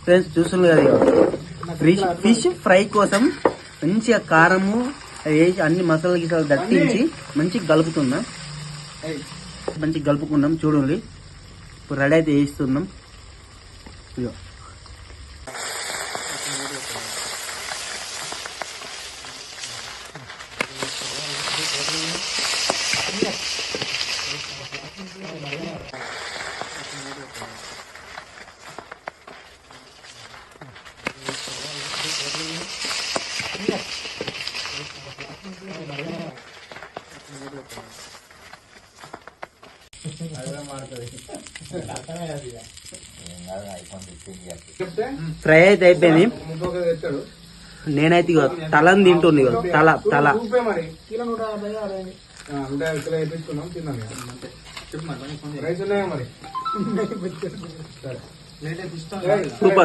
Friends చూస్తున్నారు కదా, fish fry కోసం మంచిగా కారము వేసి అన్ని మసాలా గిసాలు దట్టించి మంచిగా కలుపుతున్నాం. మంచిగా కలుపుకున్నాం చూడండి. ఇప్పుడు రెడీ అయితే వేస్తున్నాం. ఇదిగో ఫ్రై అయితే అయిపోయింది. నేనైతే తలని తింటుంది. తల తల సూపర్.